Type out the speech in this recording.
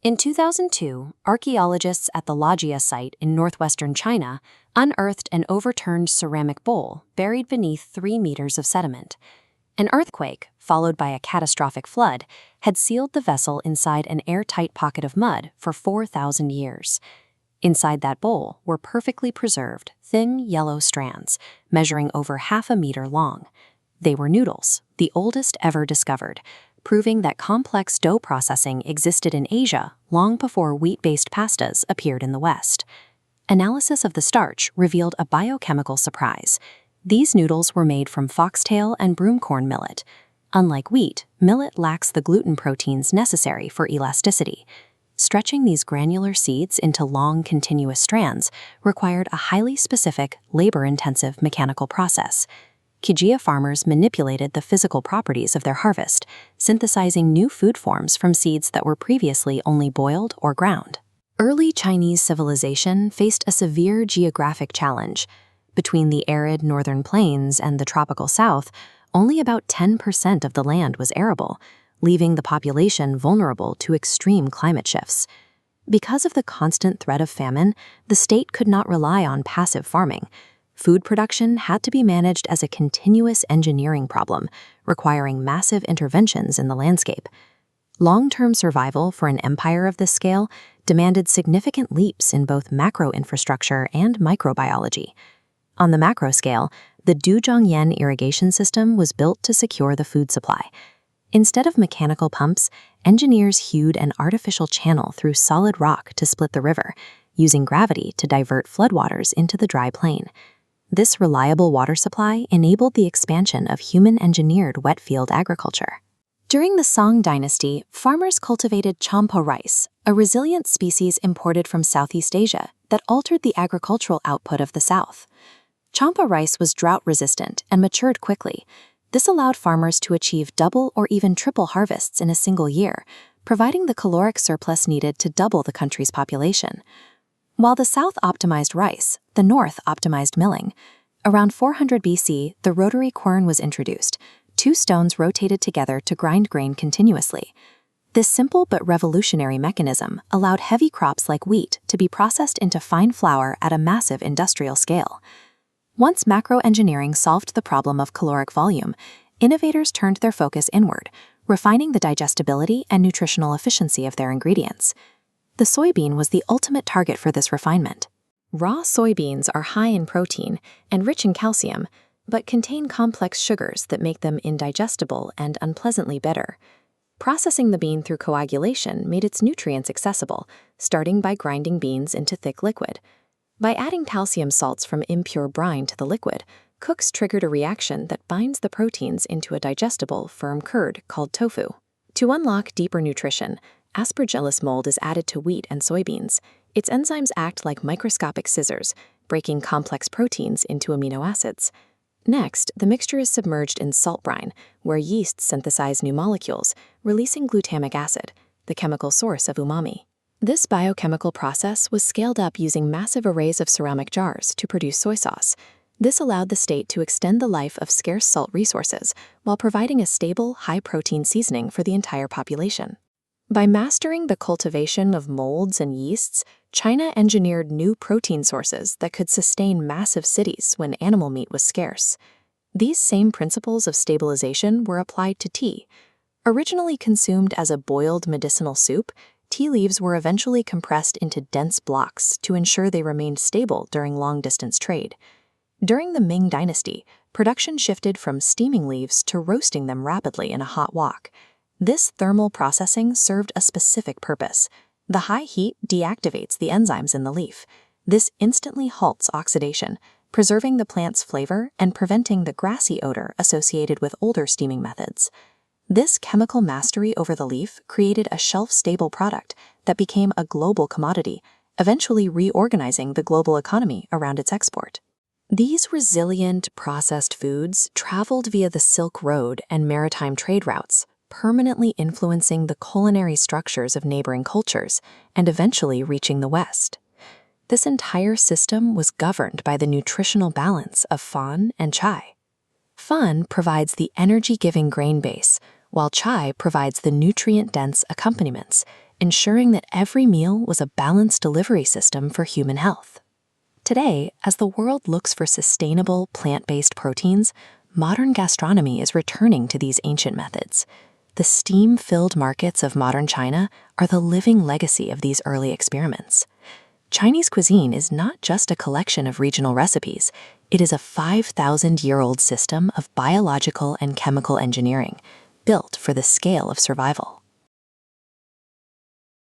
In 2002, archaeologists at the Lajia site in northwestern China unearthed an overturned ceramic bowl buried beneath 3 meters of sediment. An earthquake, followed by a catastrophic flood, had sealed the vessel inside an airtight pocket of mud for 4,000 years. Inside that bowl were perfectly preserved, thin yellow strands, measuring over half a meter long. They were noodles, the oldest ever discovered, proving that complex dough processing existed in Asia long before wheat-based pastas appeared in the West. Analysis of the starch revealed a biochemical surprise. These noodles were made from foxtail and broomcorn millet. Unlike wheat, millet lacks the gluten proteins necessary for elasticity. Stretching these granular seeds into long, continuous strands required a highly specific, labor-intensive mechanical process. Kijia farmers manipulated the physical properties of their harvest, synthesizing new food forms from seeds that were previously only boiled or ground. Early Chinese civilization faced a severe geographic challenge. Between the arid northern plains and the tropical south, only about 10% of the land was arable, leaving the population vulnerable to extreme climate shifts. Because of the constant threat of famine, the state could not rely on passive farming. Food production had to be managed as a continuous engineering problem, requiring massive interventions in the landscape. Long-term survival for an empire of this scale demanded significant leaps in both macro infrastructure and microbiology. On the macro scale, the Duzhongyan irrigation system was built to secure the food supply. Instead of mechanical pumps, engineers hewed an artificial channel through solid rock to split the river, using gravity to divert floodwaters into the dry plain. This reliable water supply enabled the expansion of human-engineered wet field agriculture. During the Song dynasty, farmers cultivated champa rice, a resilient species imported from Southeast Asia that altered the agricultural output of the South. Champa rice was drought-resistant and matured quickly. This allowed farmers to achieve double or even triple harvests in a single year, providing the caloric surplus needed to double the country's population. While the South optimized rice, the North optimized milling. Around 400 BC, the rotary quern was introduced. 2 stones rotated together to grind grain continuously. This simple but revolutionary mechanism allowed heavy crops like wheat to be processed into fine flour at a massive industrial scale. Once macroengineering solved the problem of caloric volume, innovators turned their focus inward, refining the digestibility and nutritional efficiency of their ingredients. The soybean was the ultimate target for this refinement. Raw soybeans are high in protein and rich in calcium, but contain complex sugars that make them indigestible and unpleasantly bitter. Processing the bean through coagulation made its nutrients accessible, starting by grinding beans into thick liquid. By adding calcium salts from impure brine to the liquid, cooks triggered a reaction that binds the proteins into a digestible, firm curd called tofu. To unlock deeper nutrition, aspergillus mold is added to wheat and soybeans. Its enzymes act like microscopic scissors, breaking complex proteins into amino acids. Next, the mixture is submerged in salt brine, where yeasts synthesize new molecules, releasing glutamic acid, the chemical source of umami. This biochemical process was scaled up using massive arrays of ceramic jars to produce soy sauce. This allowed the state to extend the life of scarce salt resources while providing a stable, high-protein seasoning for the entire population. By mastering the cultivation of molds and yeasts, China engineered new protein sources that could sustain massive cities when animal meat was scarce. These same principles of stabilization were applied to tea. Originally consumed as a boiled medicinal soup, tea leaves were eventually compressed into dense blocks to ensure they remained stable during long-distance trade. During the Ming Dynasty, production shifted from steaming leaves to roasting them rapidly in a hot wok. This thermal processing served a specific purpose. The high heat deactivates the enzymes in the leaf. This instantly halts oxidation, preserving the plant's flavor and preventing the grassy odor associated with older steaming methods. This chemical mastery over the leaf created a shelf-stable product that became a global commodity, eventually reorganizing the global economy around its export. These resilient, processed foods traveled via the Silk Road and maritime trade routes, permanently influencing the culinary structures of neighboring cultures and eventually reaching the West. This entire system was governed by the nutritional balance of fan and chai. Fan provides the energy-giving grain base, while chai provides the nutrient-dense accompaniments, ensuring that every meal was a balanced delivery system for human health. Today, as the world looks for sustainable, plant-based proteins, modern gastronomy is returning to these ancient methods. The steam-filled markets of modern China are the living legacy of these early experiments. Chinese cuisine is not just a collection of regional recipes. It is a 5,000-year-old system of biological and chemical engineering, built for the scale of survival.